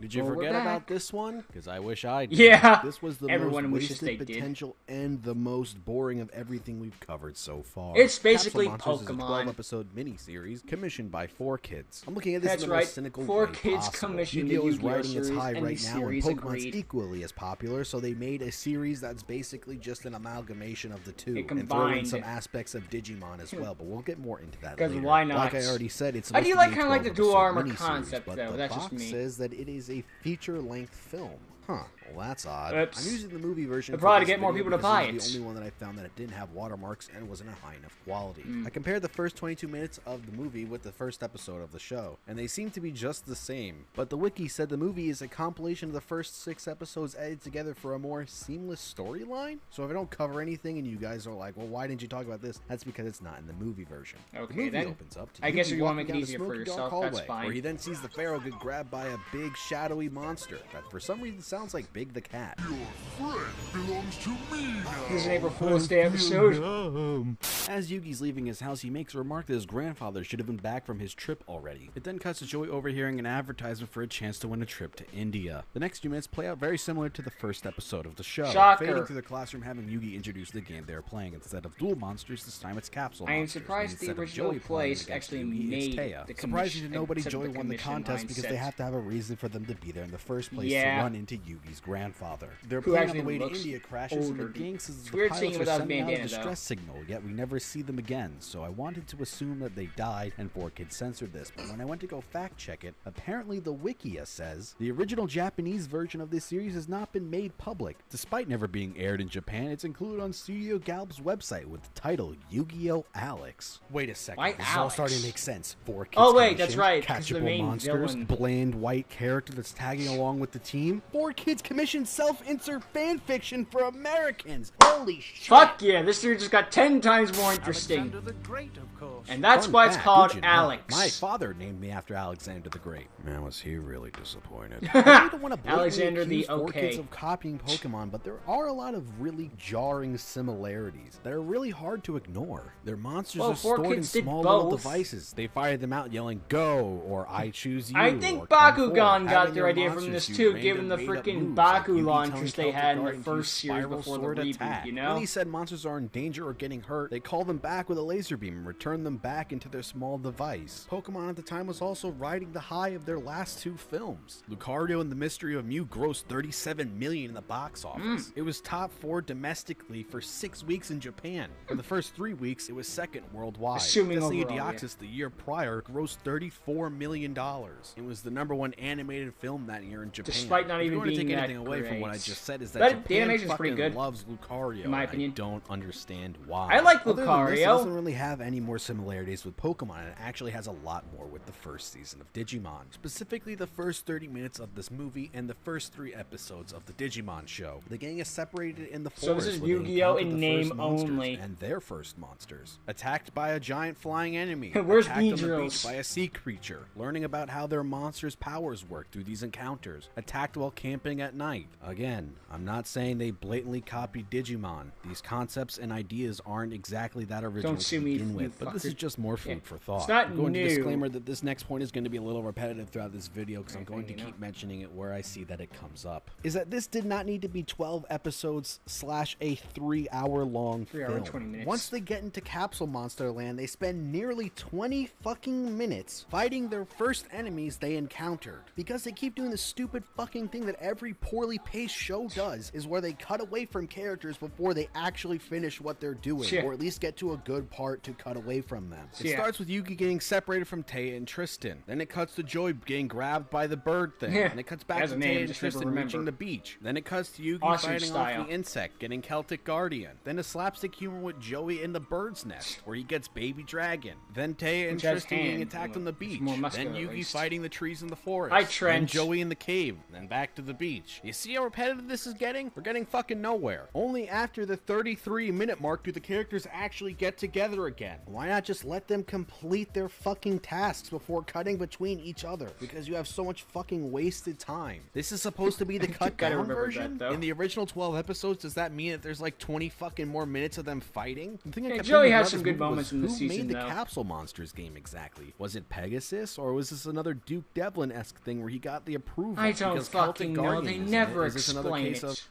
Did you forget about this one? Because I wish I did. Yeah. This was the Everyone most wishes they wasted did. potential and the most boring of everything we've covered so far. It's basically Capsule Monsters Pokemon. is a 12-episode miniseries commissioned by 4Kids. I'm looking at this That's in the right. most cynical 4 way Kids possible. commissioned the Yu-Gi-Oh! Is Yu-Gi-Oh! riding its series, high and right the now, and series Pokemon's agreed. equally as popular, so they made a series that's basically just an amalgamation of the two, It and throw in combined. some aspects of Digimon as well, but we'll get more into that Because later. why not? Like I already said, it's I do supposed to be kind of like the 12-episode dual armor miniseries, concept, but though. the That's box just me. says that it is a feature-length film. Huh. Well, that's odd. Oops. I'm using the movie version They'll for probably this get more video people to because buy it was it. the only one that I found that it didn't have watermarks and wasn't a high enough quality. Mm. I compared the first 22 minutes of the movie with the first episode of the show, and they seem to be just the same. But the wiki said the movie is a compilation of the first 6 episodes edited together for a more seamless storyline. So if I don't cover anything and you guys are like, well, why didn't you talk about this? That's because it's not in the movie version. Okay, the movie then. opens up to I guess Yugi if you want to walking make it down a easier for smoky dark yourself, hallway, that's fine. where he then sees the Pharaoh get grabbed by a big shadowy monster that for some reason sounds like Big the Cat. Your friend belongs to me now. This is an April Fool's Day episode. As Yugi's leaving his house, he makes a remark that his grandfather should have been back from his trip already. It then cuts to Joey overhearing an advertisement for a chance to win a trip to India. The next few minutes play out very similar to the first episode of the show. Shocker. Fading through the classroom, having Yugi introduce the game they are playing. Instead of dual monsters, this time it's Capsule I am Monsters. surprised And the instead of original Joey playing place against actually Yugi, it's made Taya. the Surprising to commission- nobody, except Joey the won the commission contest because mindset. they have to have a reason for them to be there in the first place Yeah. to run into Yugi's grandfather. They're Who playing on actually the way to looks India, crashes, and the older. gang says It's the weird seeing pilots him are without sending out a bandana, though. distress signal, yet we never see them again, so I wanted to assume that they died and 4Kids censored this, but when I went to go fact check it, apparently the Wikia says the original Japanese version of this series has not been made public. Despite never being aired in Japan, it's included on Studio Galb's website with the title Yu-Gi-Oh! Alex. Wait a second, Why this is all Alex? starting to make sense. 4Kids Oh, wait, that's commissioned, right, 'cause the catchable main monsters, villain- bland white character that's tagging along with the team. 4Kids commissioned self-insert fan fiction for Americans. Holy shit! Fuck yeah, this series just got 10 times more interesting. Alexander the Great, of course. And that's Fun why it's fact, called did you know Alex. My father named me after Alexander the Great. Man, was he really disappointed. I don't want to blatantly Alexander the accuse 4Kids okay. of copying Pokemon, but there are a lot of really jarring similarities that are really hard to ignore. Their monsters Well, are stored in 4Kids did small little both. devices. They fire them out yelling "Go" or "I choose you." I or think "Come forth." Bakugan got Having their idea from monsters this do too, given the random made-up freaking moves, like Baku Yugi launchers telling they had in the Celtic Guardian to first use series spiral before the sword reboot, attack. you When know? he said monsters are in danger or getting hurt, they call them back with a laser beam and return them back into their small device. Pokemon at the time was also riding the high of their last 2 films. Lucario and the Mystery of Mew grossed $37 million in the box office. It was top 4 domestically for 6 weeks in Japan. For the first 3 weeks, it was second worldwide. Assuming Destiny overall, yeah. Deoxys the year prior grossed $34 million. It was the #1 animated film that year in Japan. Despite not If even you're going to being take that anything away from what I great. just said is that But the Japan animation's pretty fucking good, loves Lucario. in my and opinion. I don't understand why. I like Other than this, it Lucario. doesn't really have any more similarities with Pokemon, and it actually has a lot more with the first season of Digimon. Specifically, the first 30 minutes of this movie and the first 3 episodes of the Digimon show. The gang is separated in the So this forest. is where they Yu-Gi-Oh! encounter in the name first monsters only. and their first monsters. Attacked by a giant flying enemy. Where's Attacked on the Beedrills? beach by a sea creature. Learning about how their monsters' powers work through these encounters. Attacked while camping at night. Again, I'm not saying they blatantly copied Digimon. These concepts and ideas aren't exactly that original Don't sue to me, begin you with, but this fucker. is just more food for thought. It's not I'm going new. to disclaimer that this next point is going to be a little repetitive throughout this video because I'm Okay, going to you know. keep mentioning it where I see that it comes up. Is that this did not need to be 12 episodes / a 3-hour long 3 hour film. and 20 minutes. Once they get into Capsule Monster Land, they spend nearly 20 fucking minutes fighting their first enemies they encountered. Because they keep doing the stupid fucking thing that every poorly paced show does, is where they cut away from characters before they actually finish what they're doing, Yeah. or at least get to a good part to cut away from them. It Yeah. starts with Yugi getting separated from Taya and Tristan. Then it cuts to Joy getting grabbed by the bird thing. Yeah. And it cuts back Has to a Taya name, and just never Tristan remember. reaching the beach. Then it cuts to Yugi Ostrich fighting style. off the insect, getting Celtic Guardian. Then a slapstick humor with Joey in the bird's nest, where he gets Baby Dragon. Then Taya and Which has Tristan getting hand, attacked you on know, the it's beach. more Then muscular, at Yugi least. fighting the trees in the forest. Hi, Then Trent. Joey in the cave. Then back to the beach. You see how repetitive this is getting? We're getting fucking nowhere. Only after the 33-minute mark do the characters actually get together again. Why not just let them complete their fucking tasks before cutting between each other? Because you have so much fucking wasted time. This is supposed to be the cut down version? In the original 12 episodes, does that mean that there's like 20 fucking more minutes of them fighting? The thing I kept Joey thinking has about some this good movie was, moments in the season, who made the though. Capsule Monsters game exactly? Was it Pegasus, or was this another Duke Devlin-esque thing where he got the approval? I don't because fucking Celtic know. Guardian They is in never it? Is this another explain case it. of...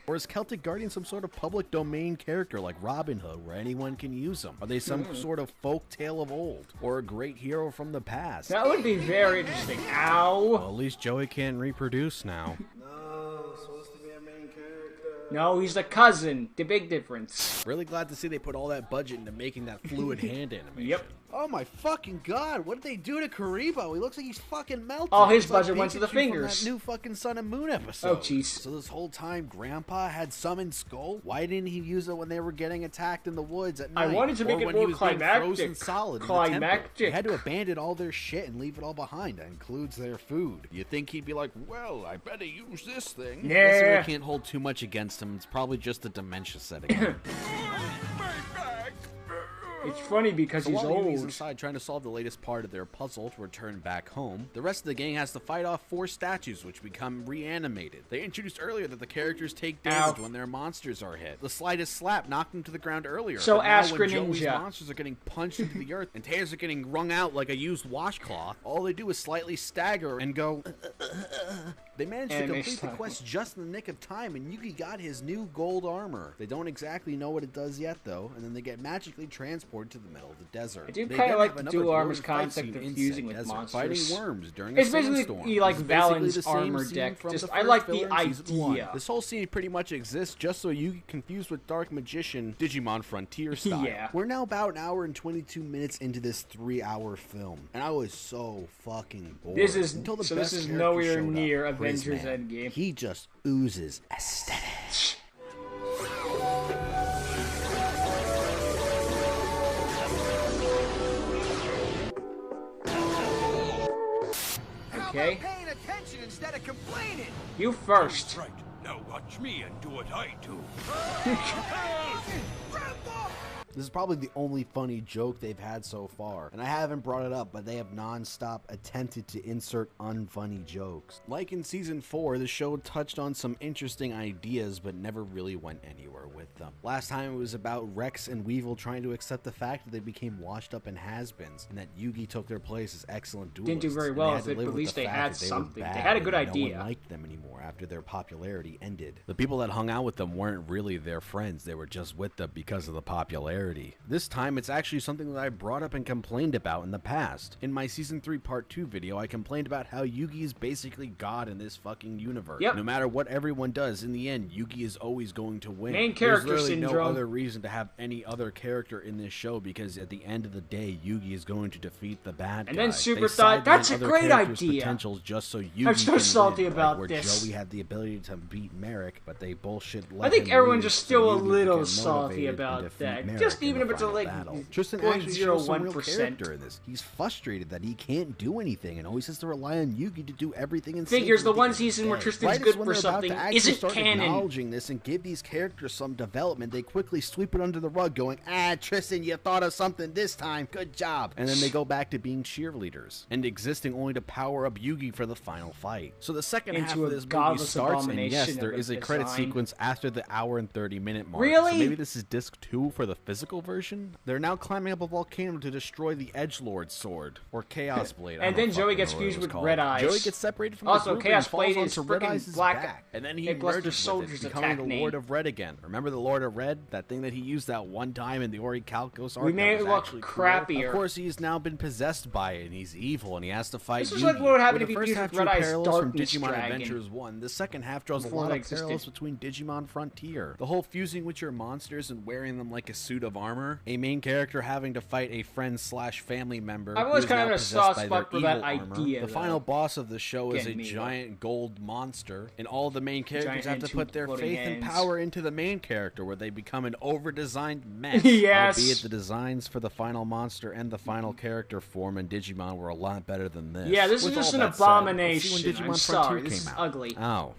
Or is Celtic Guardian some sort of public domain character like Robin Hood where anyone can use them? Are they some sort of folk tale of old? Or a great hero from the past? That would be very interesting. Ow! Well, at least Joey can reproduce now. No, supposed to be a main character. No, he's the cousin. The big difference. Really glad to see they put all that budget into making that fluid hand animation. Yep. Oh my fucking god, what did they do to Karibo? He looks like he's fucking melted. All his He's like budget went to the Pikachu from fingers. that new fucking Sun and Moon episode. Oh, jeez. So this whole time, Grandpa had summoned Skull? Why didn't he use it when they were getting attacked in the woods at night? I wanted to make or it when more he was being climactic. frozen solid in the temple? Climactic. They had to abandon all their shit and leave it all behind. That includes their food. You think he'd be like, well, I better use this thing. Yeah. I guess we can't hold too much against him. It's probably just a dementia setting. It's funny because he's While Yugi's old. inside trying to solve the latest part of their puzzle to return back home, the rest of the gang has to fight off 4 statues which become reanimated. They introduced earlier that the characters take damage when their monsters are hit. The slightest slap knocked them to the ground earlier. So but now ask when Greninja. Joey's monsters are getting punched into the earth and tails are getting wrung out like a used washcloth, all they do is slightly stagger and go... They managed to And they complete the stop. quest just in the nick of time, and Yugi got his new gold armor. They don't exactly know what it does yet, though, and then they get magically transported to the middle of the desert. I do They kind then of like have the another dual armor's glorious fight concept scene of in fusing Insect with Desert, monsters. fighting worms during It's a basically sandstorm. like This is basically Valen's the same armor scene deck. from Just the I first like the filler in season 1. idea. This whole scene pretty much exists just so Yugi confused with Dark Magician Digimon Frontier style. Yeah. We're now about an hour and 22 minutes into this 3-hour film, and I was so fucking bored. This is Until the so. best This is character nowhere showed up, near Avengers Grisman. Endgame. He just oozes aesthetic. Okay. Paying attention instead of complaining. You first. Right. Now watch me and do what I do. This is probably the only funny joke they've had so far, and I haven't brought it up, but they have non-stop attempted to insert unfunny jokes. Like in season 4, the show touched on some interesting ideas, but never really went anywhere with them. Last time it was about Rex and Weevil trying to accept the fact that they became washed up and has-beens, and that Yugi took their place as excellent duelists. Didn't do very and well had with to it, live but at with least the they fact had that were something. They bad had a good and idea. No one liked them anymore after their popularity ended. The people that hung out with them weren't really their friends, they were just with them because of the popularity. This time, it's actually something that I brought up and complained about in the past. In my Season 3 Part 2 video, I complained about how Yugi is basically God in this fucking universe. Yep. No matter what everyone does, in the end, Yugi is always going to win. Main character There's literally syndrome. no other reason to have any other character in this show, because at the end of the day, Yugi is going to defeat the bad And guy. then Super They thought, sideline "That's a other great characters' idea." potentials just so Yugi I'm so can salty win, about where this. Joey had the ability to beat Merrick, but they bullshit I think everyone's lose just so still a Yugi could little get salty motivated and about defeat that. Merrick Just in even the if it's a, final like, battle. Tristan actually shows some real 0.01%. character in this. He's frustrated that he can't do anything and always has to rely on Yugi to do everything and Figures save him the at one end of season the where day. Tristan's Right good as when for they're about something to actually isn't start canon. acknowledging this and give these characters some development, they quickly sweep it under the rug going, Tristan, you thought of something this time, good job. And then they go back to being cheerleaders and existing only to power up Yugi for the final fight. So the second half Into of a this movie godless starts, and abomination yes, there of a is a credit design. sequence after the hour and 30-minute mark. Really? So maybe this is disc 2 for the physical version? They're now climbing up a volcano to destroy the Edgelord sword, or Chaos Blade. I And don't then Joey fucking gets know what it fused was with called. Red Eyes. Joey gets separated from Also, the group Chaos and falls Blade is onto Red frickin' Eyes' black back. And then he A plus the merges with soldier's it, becoming attack the name. Lord of Red again. Remember the Lord of Red? That thing that he used that one time in the Orichalcos arc? We made that it was look actually cool? crappier. Of course, he's now been possessed by it, and he's evil, and he has to fight This is Yugi. like what would happen Where if the he first used half Red drew Eye's parallels from Darkness Digimon Dragon. Adventures 1. The second half draws a Before lot it of existed. parallels between Digimon Frontier. The whole fusing with your monsters and wearing them like a suit of of armor, a main character having to fight a friend slash family member. I've always who's kind of now had a soft possessed by spot for their that evil armor. idea. The though. final boss of the show is a Getting me, giant gold monster, and all the main characters have Giant to hand, put two their floating faith and hands. power into the main character, where they become an over-designed mess. Yes. Albeit the designs for the final monster and the final character form in Digimon were a lot better than this. Yeah, this is With just all an that said, let's see when abomination. Digimon I'm Frontier sorry, this came is out. ugly. Oh.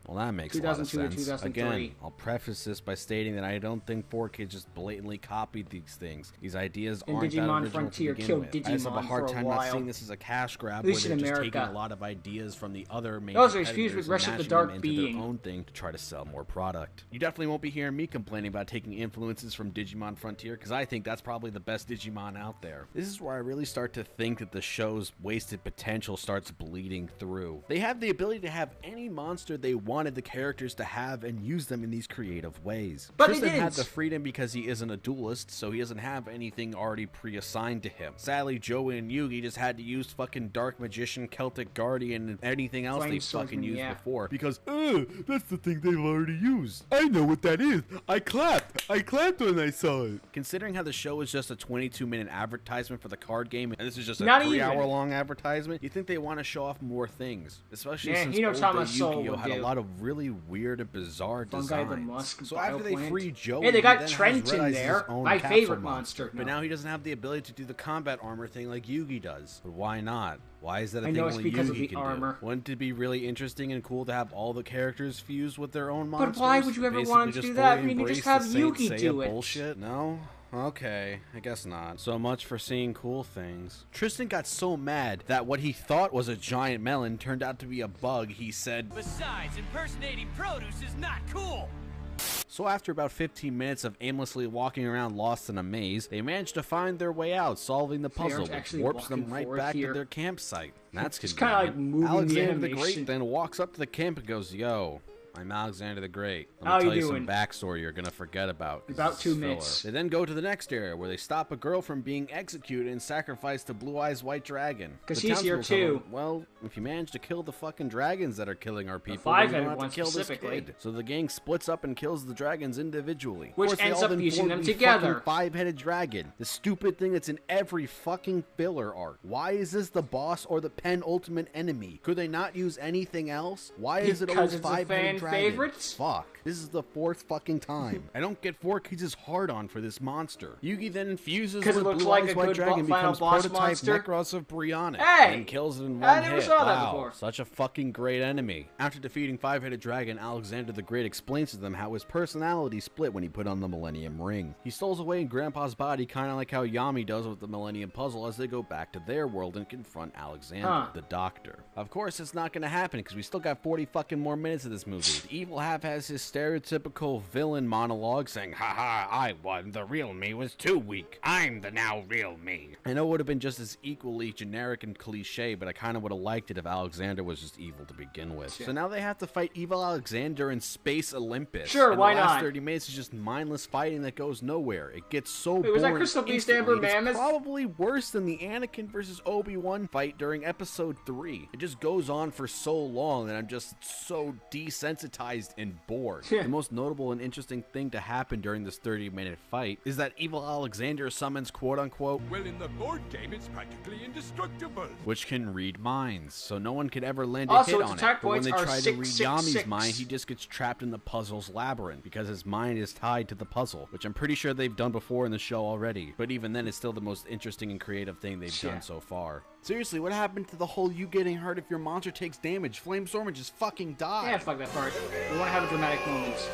Well, that makes a lot of 2002 or sense. 2003. Again, I'll preface this by stating that I don't think 4K just blatantly copied these things. These ideas And aren't that Digimon original Frontier to begin killed with. I just have a Digimon hard for a time not while. seeing this as a cash grab At where least they're in just taking America. a lot of ideas from the other main Those are infused with competitors Rush and of the mashing Dark them into Being. their own thing to try to sell more product. You definitely won't be hearing me complaining about taking influences from Digimon Frontier, because I think that's probably the best Digimon out there. This is where I really start to think that the show's wasted potential starts bleeding through. They have the ability to have any monster they wanted the characters to have and use them in these creative ways. But Tristan they didn't. had the freedom because he isn't a duelist, so he doesn't have anything already pre-assigned to him. Sadly, Joey and Yugi just had to use fucking Dark Magician, Celtic Guardian, and anything else Flame they fucking Swordsman, used yeah. before, because, that's the thing they've already used. I know what that is. I clapped when I saw it. Considering how the show is just a 22-minute advertisement for the card game, and this is just a Not even. 3-hour-long advertisement, you think they want to show off more things, especially Yeah, since Hino old day Tamaso Yu-Gi-Oh! would had a do. lot of really weird and bizarre Fungi designs. the Musk So after they Bioplant. free Joey, Hey, they he got then has Trent Red in Eyes' there. own My Capsule favorite monster. monster. But No. now he doesn't have the ability to do the combat armor thing like Yugi does. But why not? Why is that a I thing know it's only because Yugi of the can armor. do? Wouldn't it be really interesting and cool to have all the characters fused with their own monsters? But why would you ever Basically want to just do that? I fully mean, you just embrace have the Saint Yugi Seiya do it. bullshit? No? Okay, I guess not. So much for seeing cool things. Tristan got so mad that what he thought was a giant melon turned out to be a bug. He said, Besides, impersonating produce is not cool. so after about 15 minutes of aimlessly walking around lost in a maze, they managed to find their way out, solving the They puzzle, aren't which actually warps them walking right forward back here. to their campsite. That's Just convenient. kinda like moving the Alexander the animation. Great then walks up to the camp and goes, "Yo, I'm Alexander the Great. Let me How tell you you some doing? backstory you're gonna forget about. 'Cause About this 2 is filler." minutes. They then go to the next area where they stop a girl from being executed and sacrificed to Blue Eyes White Dragon. 'Cause The he's here townspeople tell too. them, well, if you manage to kill the fucking dragons that are killing our people, then you five-headed don't have one to kill this specifically. kid. So the gang splits up and kills the dragons individually. Of Which course, they ends all up then fusing form them the together. fucking five-headed dragon. The stupid thing that's in every fucking filler arc. Why is this the boss or the penultimate enemy? Could they not use anything else? Why is it Because always it's a five-headed fan dragon? favorite? Fuck. This is the 4th fucking time. I don't get 4Kids' hard on for this monster. Yugi then infuses 'Cause it with looks Blue like Eyes a White good Dragon, final becomes boss prototype monster. Necros of Brianna, Hey! and kills it in one I never hit. saw that Wow, before. such a fucking great enemy. After defeating Five-Headed Dragon, Alexander the Great explains to them how his personality split when he put on the Millennium Ring. He stows away in Grandpa's body, kind of like how Yami does with the Millennium Puzzle as they go back to their world and confront Alexander, the Doctor. Of course, it's not going to happen because we still got 40 fucking more minutes of this movie. The evil half has his stereotypical villain monologue saying, "Haha, I won. The real me was too weak. I'm the now real me." I know it would have been just as equally generic and cliche, but I kind of would have liked it if Alexander was just evil to begin with. So now they have to fight evil Alexander in Space Olympus. Sure, and why the last not? 30 minutes is just mindless fighting that goes nowhere. It gets so Wait, boring. was that Crystal Beast instantly. Amber It's Mammoth? probably worse than the Anakin versus Obi-Wan fight during episode 3. It just goes on for so long that I'm just so desensitized and bored. The most notable and interesting thing to happen during this 30-minute fight is that evil Alexander summons quote-unquote, Well, in the board game, it's practically indestructible. which can read minds, so no one could ever land a Also, hit its on it. attack But when points they are try to read 666. Yami's mind, he just gets trapped in the puzzle's labyrinth because his mind is tied to the puzzle, which I'm pretty sure they've done before in the show already. But even then, it's still the most interesting and creative thing they've done so far. Seriously, what happened to the whole you getting hurt if your monster takes damage? Flame Stormer just fucking died. Yeah, fuck that part. We want to have a dramatic moment.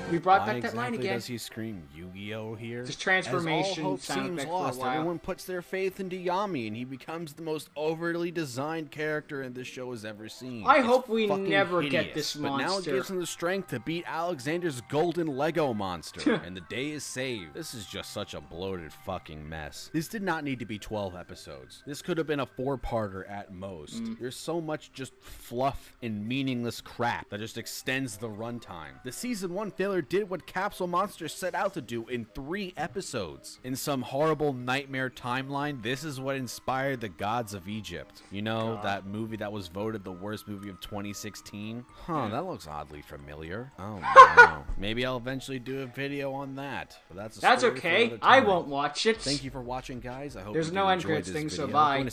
We brought Why back that line exactly again. does he scream Yu-Gi-Oh here? Just transformation As all hope sound seems effect for a lost, while. everyone puts their faith into Yami, and he becomes the most overly designed character in this show has ever seen. I It's hope we fucking never get hideous, this But now it monster. gives him the strength to beat Alexander's golden Lego monster, and the day is saved. This is just such a bloated fucking mess. This did not need to be 12 episodes. This could have been a 4-parter at most. There's so much just fluff and meaningless crap that just extends the runtime. The season 1 failure Tyler did what Capsule Monster set out to do in 3 episodes. In some horrible nightmare timeline, this is what inspired the Gods of Egypt. You know, that movie that was voted the worst movie of 2016? Huh, that looks oddly familiar. Oh, no. Maybe I'll eventually do a video on that. But that's That's story for okay. another I time. won't watch it. Thank you for watching, guys. I hope There's you no did end enjoy credits this thing, so video. bye. Join us